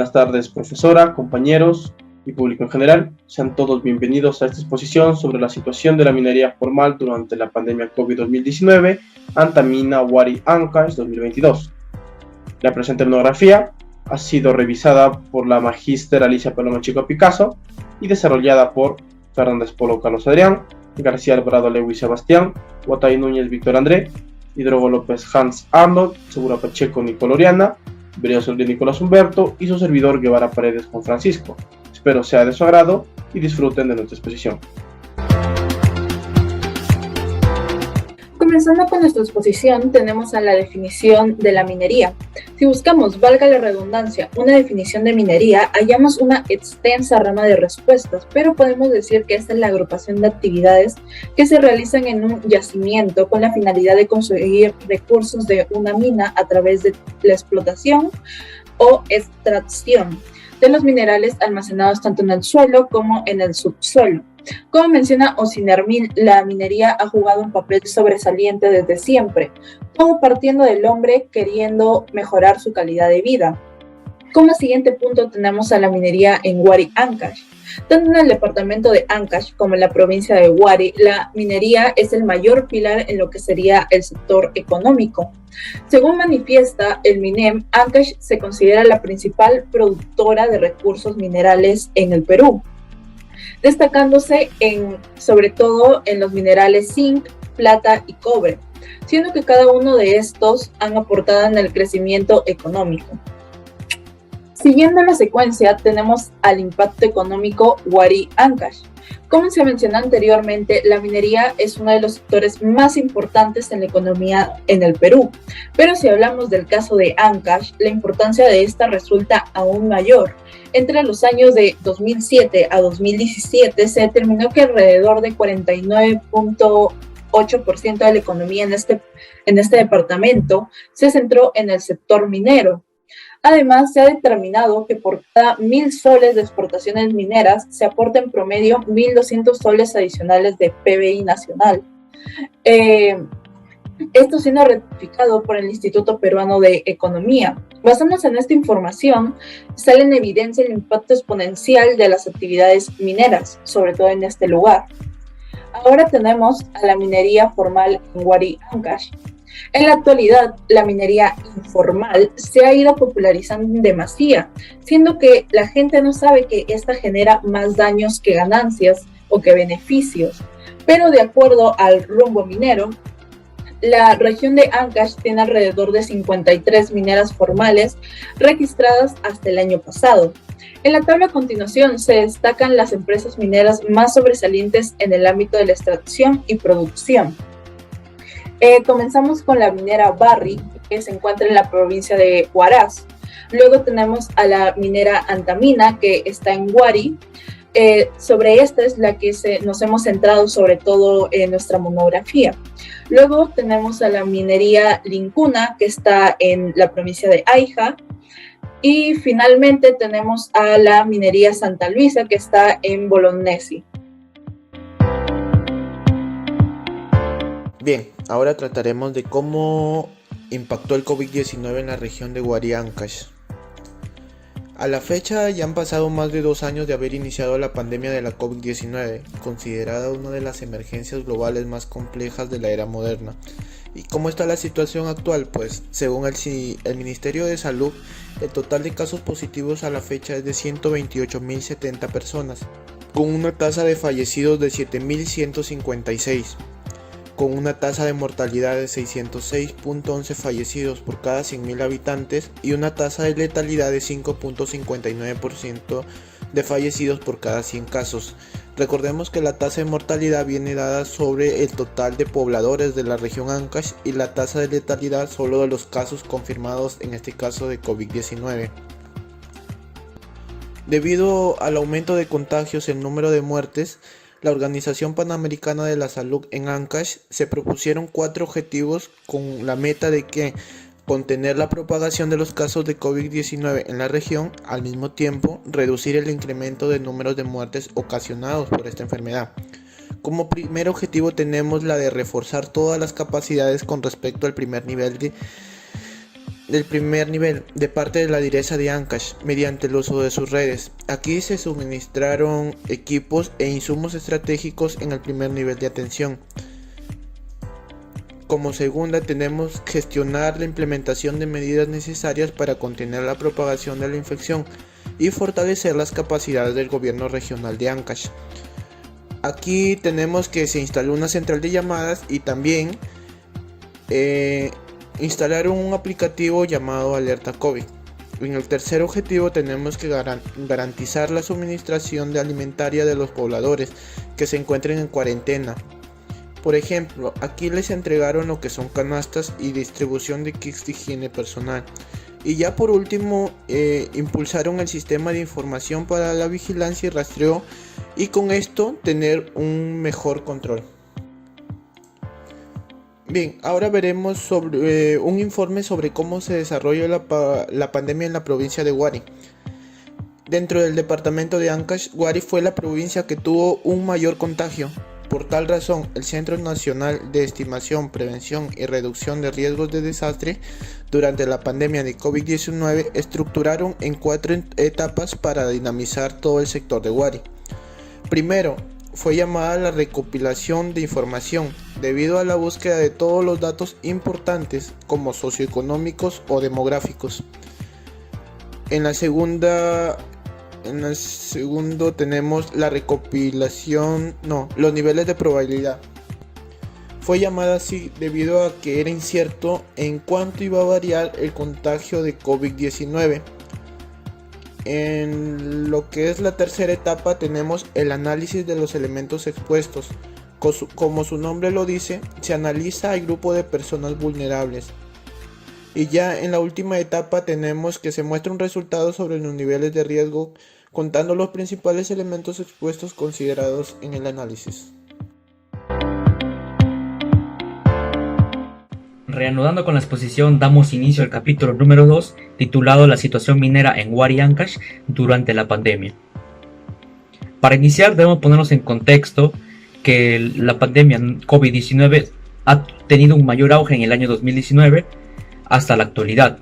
buenas tardes, profesora, compañeros y público en general. Sean todos bienvenidos a esta exposición sobre la situación de la minería formal durante la pandemia COVID-2019, Antamina Wari Ancash 2022. La presente monografía ha sido revisada por la magíster Alicia Paloma Chico Picasso y desarrollada por Fernández Polo Carlos Adrián, García Alvarado Lewis Sebastián, Guatay Núñez Víctor André, Hidrogo López Hans Arnold, Segura Pacheco Nicolo Oriana, Berioso de Nicolás Humberto y su servidor Guevara Paredes Juan Francisco. Espero sea de su agrado y disfruten de nuestra exposición. Comenzando con nuestra exposición, tenemos a la definición de la minería. Si buscamos, valga la redundancia, una definición de minería, hallamos una extensa rama de respuestas, pero podemos decir que esta es la agrupación de actividades que se realizan en un yacimiento con la finalidad de conseguir recursos de una mina a través de la explotación o extracción de los minerales almacenados tanto en el suelo como en el subsuelo. Como menciona Osinermil, la minería ha jugado un papel sobresaliente desde siempre, todo partiendo del hombre queriendo mejorar su calidad de vida. Como siguiente punto tenemos a la minería en Wari Ancash. Tanto en el departamento de Ancash como en la provincia de Wari, la minería es el mayor pilar en lo que sería el sector económico. Según manifiesta el MINEM, Ancash se considera la principal productora de recursos minerales en el Perú, destacándose sobre todo en los minerales zinc, plata y cobre, siendo que cada uno de estos han aportado en el crecimiento económico. Siguiendo la secuencia, tenemos al impacto económico Wari Ancash. Como se mencionó anteriormente, la minería es uno de los sectores más importantes en la economía en el Perú, pero si hablamos del caso de Ancash, la importancia de esta resulta aún mayor. Entre los años de 2007 a 2017 se determinó que alrededor de 49.8% de la economía en este departamento se centró en el sector minero. Además, se ha determinado que por cada 1.000 soles de exportaciones mineras se aporta en promedio 1.200 soles adicionales de PBI nacional. Esto siendo ratificado por el Instituto Peruano de Economía. Basándose en esta información, sale en evidencia el impacto exponencial de las actividades mineras, sobre todo en este lugar. Ahora tenemos a la minería formal en Wari Ancash. En la actualidad, la minería informal se ha ido popularizando en demasía, siendo que la gente no sabe que esta genera más daños que ganancias o que beneficios. Pero de acuerdo al rumbo minero, la región de Ancash tiene alrededor de 53 mineras formales registradas hasta el año pasado. En la tabla a continuación se destacan las empresas mineras más sobresalientes en el ámbito de la extracción y producción. Comenzamos con la minera Barry, que se encuentra en la provincia de Huaraz. Luego tenemos a la minera Antamina, que está en Wari. Sobre esta es la que nos hemos centrado sobre todo en nuestra monografía. Luego tenemos a la minería Lincuna, que está en la provincia de Aija. Y finalmente tenemos a la minería Santa Luisa, que está en Bolognesi. Bien, ahora trataremos de cómo impactó el COVID-19 en la región de Wari Ancash. A la fecha ya han pasado más de 2 años de haber iniciado la pandemia de la COVID-19, considerada una de las emergencias globales más complejas de la era moderna. ¿Y cómo está la situación actual? Pues según el Ministerio de Salud, el total de casos positivos a la fecha es de 128.070 personas, con una tasa de fallecidos de 7.156. con una tasa de mortalidad de 606.11 fallecidos por cada 100.000 habitantes y una tasa de letalidad de 5.59% de fallecidos por cada 100 casos. Recordemos que la tasa de mortalidad viene dada sobre el total de pobladores de la región Ancash y la tasa de letalidad solo de los casos confirmados, en este caso de COVID-19. Debido al aumento de contagios y el número de muertes, la Organización Panamericana de la Salud en Ancash se propusieron 4 objetivos con la meta de que contener la propagación de los casos de COVID-19 en la región, al mismo tiempo reducir el incremento de números de muertes ocasionados por esta enfermedad. Como primer objetivo tenemos la de reforzar todas las capacidades con respecto al primer nivel del primer nivel de parte de la direza de Ancash mediante el uso de sus redes. Aquí se suministraron equipos e insumos estratégicos en el primer nivel de atención. Como segunda tenemos gestionar la implementación de medidas necesarias para contener la propagación de la infección y fortalecer las capacidades del gobierno regional de Ancash. Aquí tenemos que se instaló una central de llamadas y también instalaron un aplicativo llamado Alerta COVID. En el tercer objetivo tenemos que garantizar la suministración de alimentaria de los pobladores que se encuentren en cuarentena. Por ejemplo, aquí les entregaron lo que son canastas y distribución de kits de higiene personal. Y ya por último, impulsaron el sistema de información para la vigilancia y rastreo y con esto tener un mejor control. Bien, ahora veremos sobre un informe sobre cómo se desarrolló la pandemia en la provincia de Huari. Dentro del departamento de Ancash, Huari fue la provincia que tuvo un mayor contagio. Por tal razón, el Centro Nacional de Estimación, Prevención y Reducción de Riesgos de Desastre durante la pandemia de COVID-19 estructuraron en 4 etapas para dinamizar todo el sector de Huari. Primero, fue llamada la recopilación de información, debido a la búsqueda de todos los datos importantes como socioeconómicos o demográficos. En el segundo tenemos la recopilación, los niveles de probabilidad. Fue llamada así debido a que era incierto en cuánto iba a variar el contagio de COVID-19. En lo que es la tercera etapa tenemos el análisis de los elementos expuestos. Como su nombre lo dice, se analiza al grupo de personas vulnerables. Y ya en la última etapa tenemos que se muestra un resultado sobre los niveles de riesgo, contando los principales elementos expuestos considerados en el análisis. Reanudando con la exposición, damos inicio al capítulo número 2, titulado La situación minera en Huari Ancash durante la pandemia. Para iniciar, debemos ponernos en contexto que la pandemia COVID-19 ha tenido un mayor auge en el año 2019 hasta la actualidad.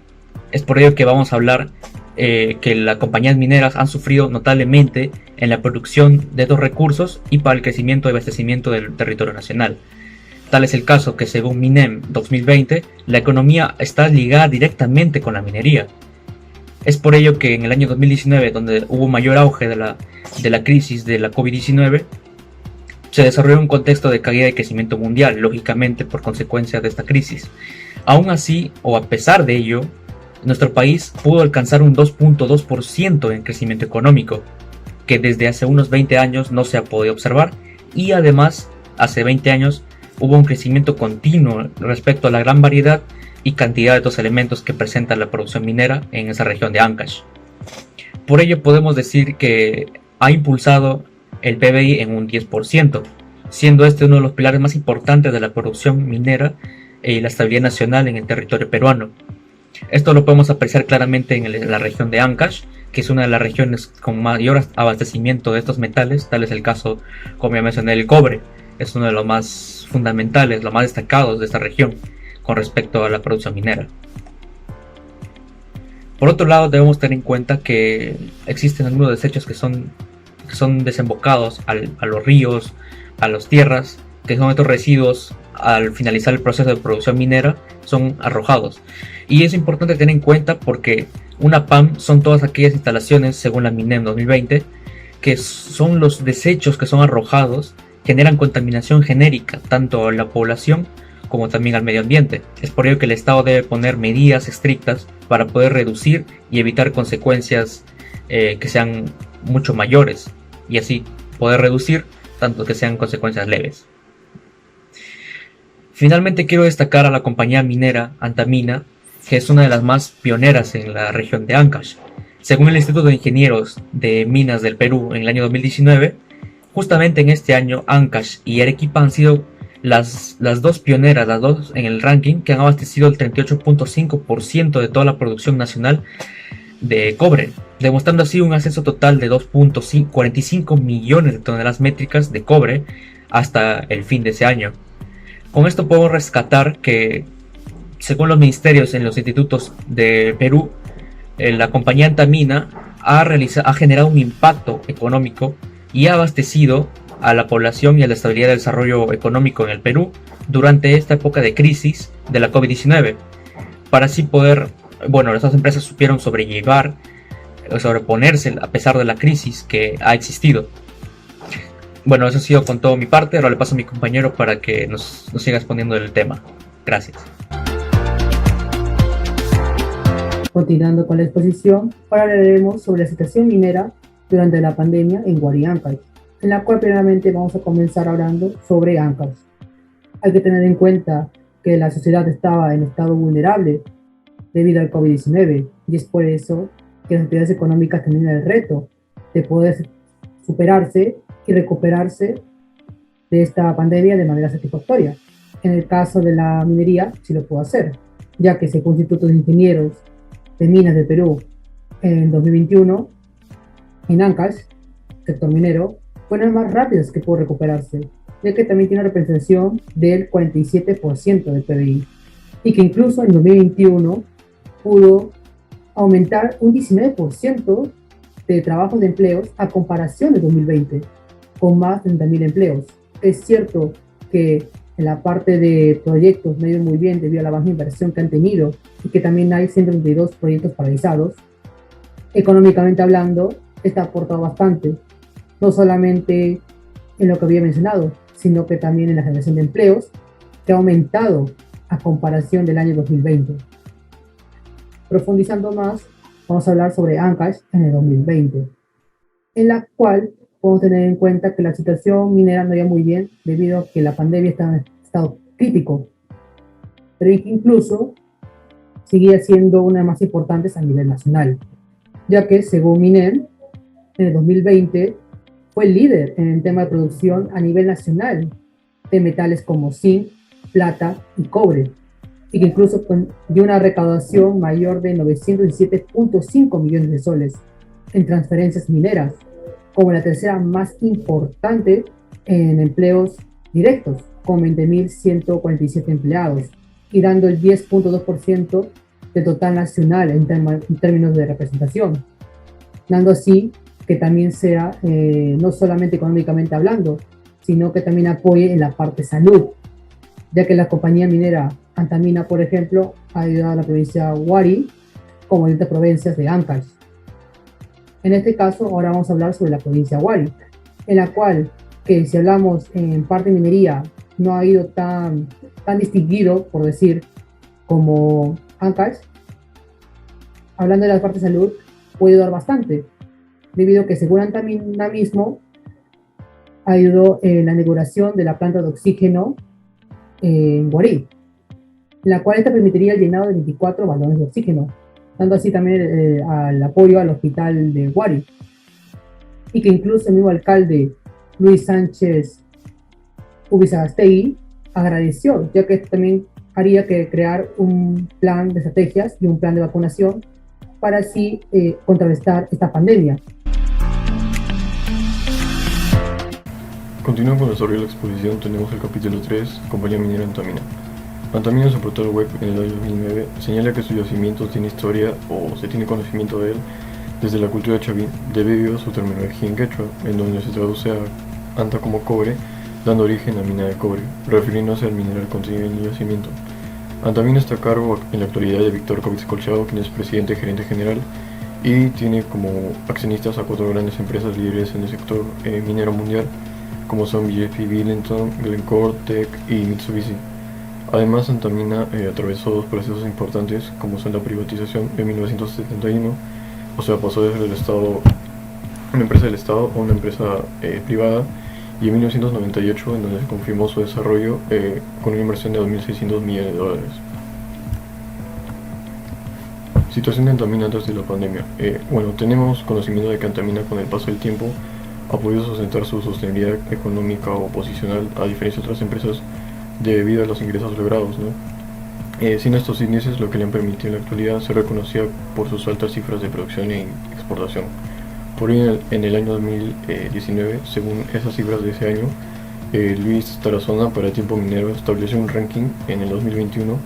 Es por ello que vamos a hablar que las compañías mineras han sufrido notablemente en la producción de estos recursos y para el crecimiento y abastecimiento del territorio nacional. Tal es el caso que según MINEM 2020, la economía está ligada directamente con la minería. Es por ello que en el año 2019, donde hubo mayor auge de la crisis de la COVID-19, se desarrolló un contexto de caída de crecimiento mundial, lógicamente por consecuencia de esta crisis. Aún así, o a pesar de ello, nuestro país pudo alcanzar un 2.2% en crecimiento económico, que desde hace unos 20 años no se ha podido observar, y además, hace 20 años hubo un crecimiento continuo respecto a la gran variedad y cantidad de estos elementos que presenta la producción minera en esa región de Ancash. Por ello podemos decir que ha impulsado el PBI en un 10%, siendo este uno de los pilares más importantes de la producción minera y la estabilidad nacional en el territorio peruano. Esto lo podemos apreciar claramente en la región de Ancash, que es una de las regiones con mayor abastecimiento de estos metales. Tal es el caso, como ya mencioné, el cobre. Es uno de los más fundamentales, los más destacados de esta región con respecto a la producción minera. Por otro lado, debemos tener en cuenta que existen algunos desechos que son desembocados a los ríos, a las tierras, que son estos residuos al finalizar el proceso de producción minera, son arrojados. Y es importante tener en cuenta porque una PAM son todas aquellas instalaciones, según la MINEM 2020, que son los desechos que son arrojados, generan contaminación genérica tanto a la población como también al medio ambiente. Es por ello que el Estado debe poner medidas estrictas para poder reducir y evitar consecuencias que sean mucho mayores, y así poder reducir tanto que sean consecuencias leves. Finalmente quiero destacar a la compañía minera Antamina, que es una de las más pioneras en la región de Ancash. Según el Instituto de Ingenieros de Minas del Perú en el año 2019, justamente en este año Ancash y Arequipa han sido las dos pioneras, las dos en el ranking, que han abastecido el 38.5% de toda la producción nacional de cobre, demostrando así un ascenso total de 2.45 millones de toneladas métricas de cobre hasta el fin de ese año. Con esto podemos rescatar que según los ministerios en los institutos de Perú, la compañía Antamina ha generado un impacto económico y ha abastecido a la población y a la estabilidad del desarrollo económico en el Perú durante esta época de crisis de la COVID-19. Para así poder, estas empresas supieron sobreponerse a pesar de la crisis que ha existido. Eso ha sido con todo mi parte. Ahora le paso a mi compañero para que nos siga exponiendo el tema. Gracias. Continuando con la exposición, ahora hablaremos sobre la situación minera durante la pandemia en Wari Ancash, en la cual primeramente vamos a comenzar hablando sobre Ancash. Hay que tener en cuenta que la sociedad estaba en estado vulnerable debido al COVID-19 y es por eso que las actividades económicas tenían el reto de poder superarse y recuperarse de esta pandemia de manera satisfactoria. En el caso de la minería sí lo pudo hacer, ya que según institutos de ingenieros de minas de Perú en 2021, en Ancash, sector minero, fueron los más rápidos que pudo recuperarse, ya que también tiene una representación del 47% del PBI, y que incluso en 2021 pudo aumentar un 19% de trabajos de empleos a comparación de 2020, con más de 30.000 empleos. Es cierto que en la parte de proyectos no ha ido muy bien debido a la baja inversión que han tenido y que también hay 132 proyectos paralizados. Económicamente hablando, está aportado bastante, no solamente en lo que había mencionado, sino que también en la generación de empleos, que ha aumentado a comparación del año 2020. Profundizando más, vamos a hablar sobre Ancash en el 2020, en la cual podemos tener en cuenta que la situación minera no iba muy bien debido a que la pandemia estaba en estado crítico, pero incluso seguía siendo una de las más importantes a nivel nacional, ya que según MINEM, en el 2020 fue el líder en el tema de producción a nivel nacional de metales como zinc, plata y cobre, y que incluso dio una recaudación mayor de 917.5 millones de soles en transferencias mineras, como la tercera más importante en empleos directos, con 20.147 empleados, y dando el 10.2% del total nacional en términos de representación, dando así que también sea no solamente económicamente hablando, sino que también apoye en la parte salud, ya que la compañía minera Antamina, por ejemplo, ha ayudado a la provincia de Wari como en otras provincias de Ancash. En este caso, ahora vamos a hablar sobre la provincia de Wari, en la cual, que si hablamos en parte de minería, no ha ido tan distinguido, por decir, como Ancash. Hablando de la parte de salud, puede ayudar bastante, debido a que según Antamina mismo, ayudó en la inauguración de la planta de oxígeno en Wari, en la cual esta permitiría el llenado de 24 balones de oxígeno, dando así también al apoyo al hospital de Wari, y que incluso el mismo alcalde Luis Sánchez Ubizarrastegui agradeció, ya que esto también haría que crear un plan de estrategias y un plan de vacunación para así contrarrestar esta pandemia. Continuando con la exposición, tenemos el capítulo 3, Compañía Minera Antamina. Antamina en su portal web en el año 2009 señala que su yacimiento tiene historia o se tiene conocimiento de él desde la cultura chavín, debido a su terminología en quechua, en donde se traduce a anta como cobre, dando origen a mina de cobre, refiriéndose al mineral contenido en el yacimiento. Antamina está a cargo en la actualidad de Víctor Covitz Colchado, quien es presidente y gerente general, y tiene como accionistas a 4 grandes empresas líderes en el sector minero mundial, como son BHP Billiton, Glencore, Teck y Mitsubishi. Además, Antamina atravesó 2 procesos importantes, como son la privatización en 1971, o sea, pasó de ser una empresa del Estado a una empresa privada, y en 1998, en donde se confirmó su desarrollo con una inversión de $2.600 millones. Situación de Antamina antes de la pandemia. Tenemos conocimiento de que Antamina, con el paso del tiempo, ha podido sustentar su sostenibilidad económica o posicional, a diferencia de otras empresas, debido a los ingresos logrados, ¿no? Sin estos índices, lo que le han permitido en la actualidad ser reconocida por sus altas cifras de producción y exportación. Por ello, en el año 2019, según esas cifras de ese año, Luis Tarazona para Tiempo Minero estableció un ranking en el 2021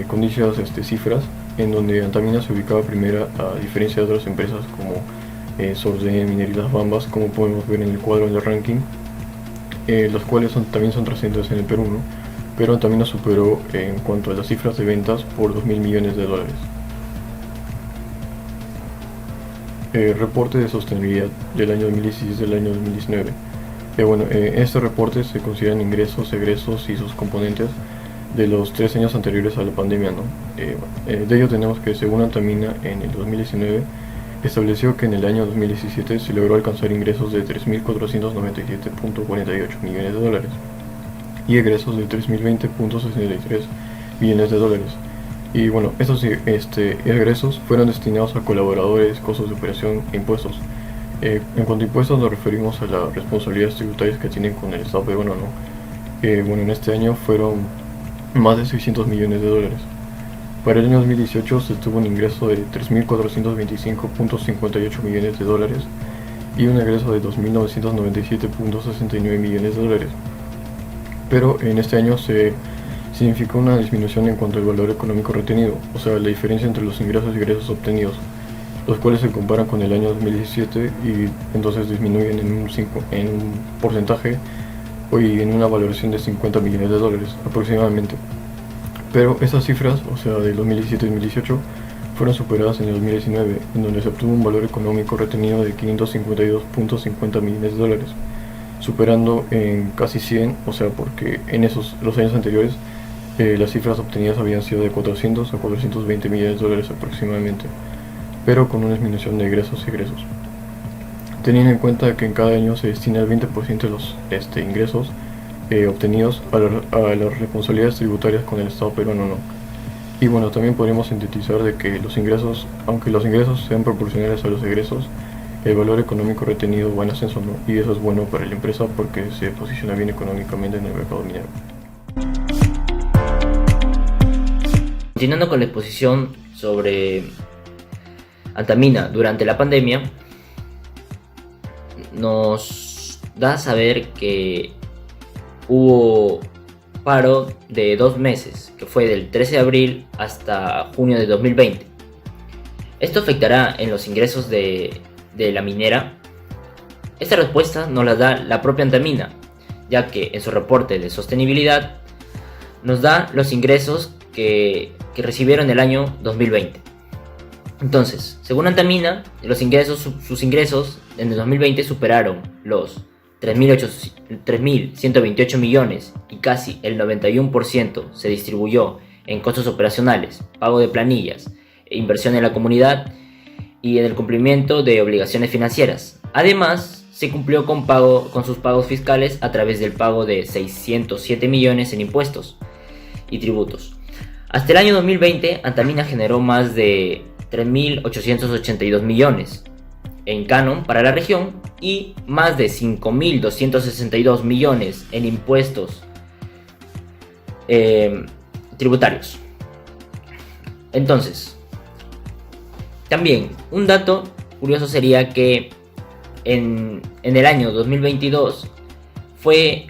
con dichas cifras, en donde Antamina se ubicaba primera a diferencia de otras empresas como Sorden, Minería y Las Bambas, como podemos ver en el cuadro del ranking, los cuales también son trascendentes en el Perú, ¿no? Pero Antamina superó en cuanto a las cifras de ventas por 2.000 millones de dólares. Reporte de sostenibilidad del año 2016 del año 2019. Este reporte se consideran ingresos, egresos y sus componentes de los 3 años anteriores a la pandemia, ¿no? De ello tenemos que, según Antamina, en el 2019 estableció que en el año 2017 se logró alcanzar ingresos de 3.497.48 millones de dólares y egresos de 3.020.63 millones de dólares. Y bueno, estos egresos fueron destinados a colaboradores, costos de operación e impuestos. En cuanto a impuestos nos referimos a las responsabilidades tributarias que tienen con el Estado peruano, ¿no? En este año fueron más de 600 millones de dólares. Para el año 2018 se tuvo un ingreso de 3.425.58 millones de dólares y un egreso de 2.997.69 millones de dólares. Pero en este año se significó una disminución en cuanto al valor económico retenido, o sea, la diferencia entre los ingresos y egresos obtenidos, los cuales se comparan con el año 2017 y entonces disminuyen en un porcentaje y en una valoración de 50 millones de dólares aproximadamente. Pero esas cifras, o sea, del 2017 y 2018, fueron superadas en el 2019, en donde se obtuvo un valor económico retenido de 552.50 millones de dólares, superando en casi 100, o sea, porque en los años anteriores las cifras obtenidas habían sido de 400 a 420 millones de dólares aproximadamente, pero con una disminución de egresos y egresos. Teniendo en cuenta que en cada año se destina el 20% de los ingresos obtenidos a las responsabilidades tributarias con el Estado peruano, ¿no? Y bueno, también podríamos sintetizar de que los ingresos, aunque los ingresos sean proporcionales a los egresos, el valor económico retenido va en ascenso, ¿no? Y eso es bueno para la empresa porque se posiciona bien económicamente en el mercado minero. Continuando con la exposición sobre Antamina durante la pandemia, nos da a saber que hubo paro de 2 meses, que fue del 13 de abril hasta junio de 2020. ¿Esto afectará en los ingresos de la minera? Esta respuesta nos la da la propia Antamina, ya que en su reporte de sostenibilidad nos da los ingresos que recibieron el año 2020. Entonces, según Antamina, sus ingresos en el 2020 superaron los 3.128 millones y casi el 91% se distribuyó en costos operacionales, pago de planillas, inversión en la comunidad y en el cumplimiento de obligaciones financieras. Además, se cumplió con sus pagos fiscales a través del pago de 607 millones en impuestos y tributos. Hasta el año 2020, Antamina generó más de 3.882 millones en canon para la región y más de 5.262 millones en impuestos tributarios. Entonces, también un dato curioso sería que en el año 2022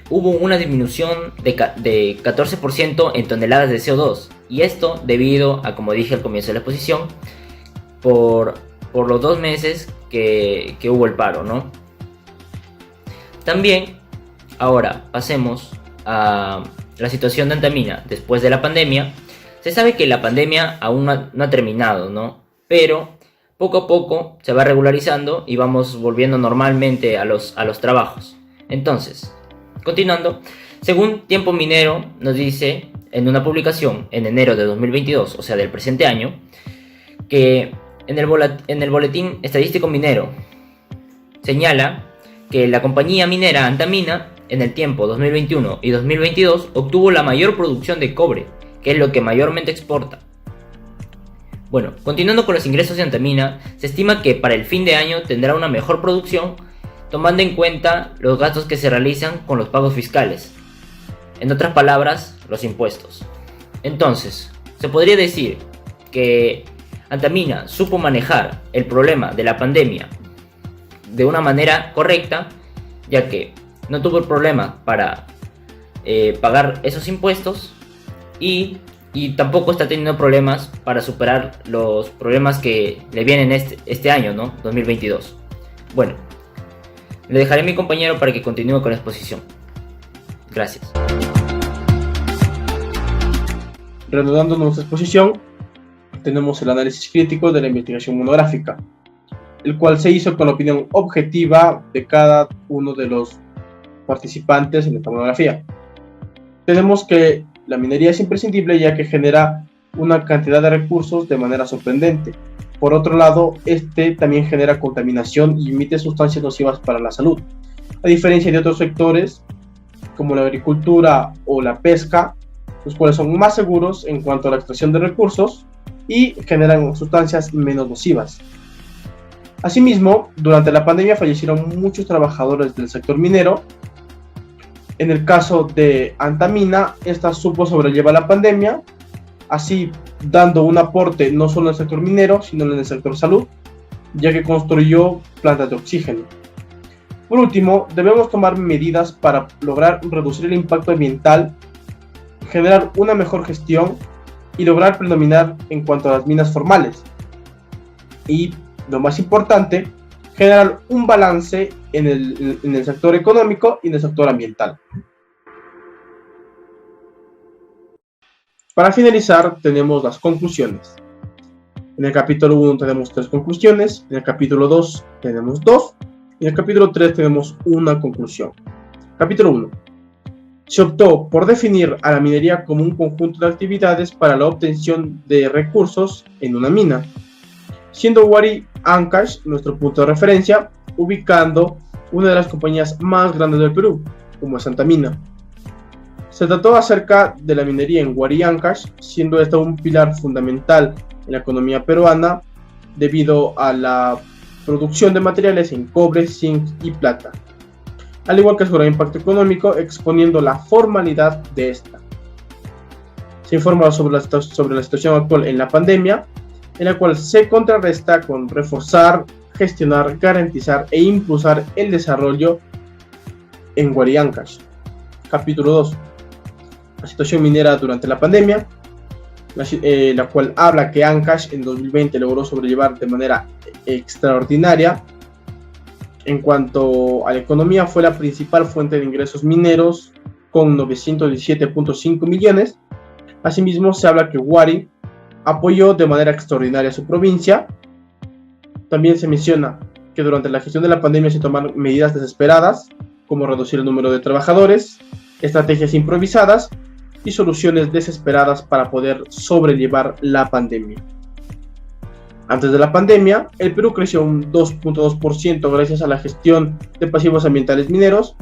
hubo una disminución de 14% en toneladas de CO2, y esto debido a, como dije al comienzo de la exposición, por los 2 meses que hubo el paro, ¿no? También, ahora pasemos a la situación de Antamina después de la pandemia. Se sabe que la pandemia aún no ha terminado, ¿no? Pero poco a poco se va regularizando y vamos volviendo normalmente a los trabajos. Entonces, continuando, según Tiempo Minero nos dice en una publicación en enero de 2022, o sea del presente año, que en el boletín estadístico minero señala que la compañía minera Antamina en el tiempo 2021 y 2022 obtuvo la mayor producción de cobre, que es lo que mayormente exporta. Bueno, continuando con los ingresos de Antamina, se estima que para el fin de año tendrá una mejor producción, tomando en cuenta los gastos que se realizan con los pagos fiscales. En otras palabras, los impuestos. Entonces, se podría decir que Antamina supo manejar el problema de la pandemia de una manera correcta, ya que no tuvo el problema para pagar esos impuestos y y tampoco está teniendo problemas para superar los problemas que le vienen este año, ¿no? 2022. Bueno, le dejaré a mi compañero para que continúe con la exposición. Gracias. Reanudando nuestra exposición, tenemos el análisis crítico de la investigación monográfica, el cual se hizo con la opinión objetiva de cada uno de los participantes en esta monografía. Tenemos que la minería es imprescindible ya que genera una cantidad de recursos de manera sorprendente. Por otro lado, también genera contaminación y emite sustancias nocivas para la salud. A diferencia de otros sectores, como la agricultura o la pesca, los cuales son más seguros en cuanto a la extracción de recursos y generan sustancias menos nocivas. Asimismo, durante la pandemia fallecieron muchos trabajadores del sector minero. En el caso de Antamina, esta supo sobrellevar la pandemia, así dando un aporte no solo en el sector minero, sino en el sector salud, ya que construyó plantas de oxígeno. Por último, debemos tomar medidas para lograr reducir el impacto ambiental, generar una mejor gestión y lograr predominar en cuanto a las minas formales. Y lo más importante, generar un balance en el sector económico y en el sector ambiental. Para finalizar, tenemos las conclusiones. En el capítulo 1 tenemos 3 conclusiones, en el capítulo 2 tenemos 2, y en el capítulo 3 tenemos una conclusión. Capítulo 1. Se optó por definir a la minería como un conjunto de actividades para la obtención de recursos en una mina, siendo Wari Ancash nuestro punto de referencia, ubicando una de las compañías más grandes del Perú, como es Antamina. Se trató acerca de la minería en Wari Ancash, siendo esta un pilar fundamental en la economía peruana debido a la producción de materiales en cobre, zinc y plata, al igual que su gran impacto económico, exponiendo la formalidad de esta. Se informa sobre la situación actual en la pandemia, en la cual se contrarresta con reforzar, gestionar, garantizar e impulsar el desarrollo en Wari Ancash. Capítulo 2. La situación minera durante la pandemia, la cual habla que Ancash en 2020 logró sobrellevar de manera extraordinaria. En cuanto a la economía, fue la principal fuente de ingresos mineros con 917.5 millones. Asimismo, se habla que Wari apoyó de manera extraordinaria a su provincia. También se menciona que durante la gestión de la pandemia se tomaron medidas desesperadas, como reducir el número de trabajadores, estrategias improvisadas y soluciones desesperadas para poder sobrellevar la pandemia. Antes de la pandemia, el Perú creció un 2.2% gracias a la gestión de pasivos ambientales mineros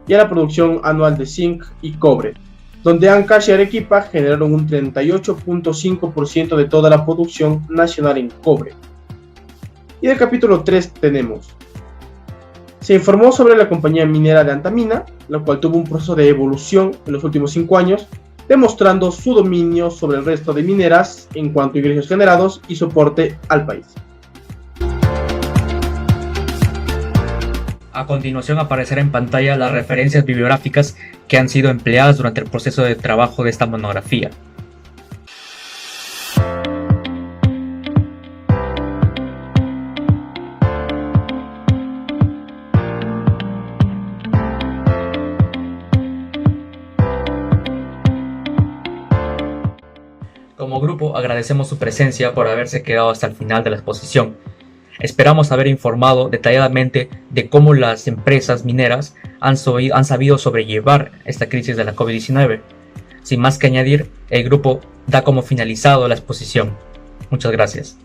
y a la producción anual de zinc y cobre, donde Ancash y Arequipa generaron un 38.5% de toda la producción nacional en cobre. Y del capítulo 3 tenemos: se informó sobre la compañía minera de Antamina, la cual tuvo un proceso de evolución en los últimos 5 años, demostrando su dominio sobre el resto de mineras en cuanto a ingresos generados y soporte al país. A continuación aparecerá en pantalla las referencias bibliográficas que han sido empleadas durante el proceso de trabajo de esta monografía. Como grupo agradecemos su presencia por haberse quedado hasta el final de la exposición. Esperamos haber informado detalladamente de cómo las empresas mineras han sabido sobrellevar esta crisis de la COVID-19. Sin más que añadir, el grupo da como finalizado la exposición. Muchas gracias.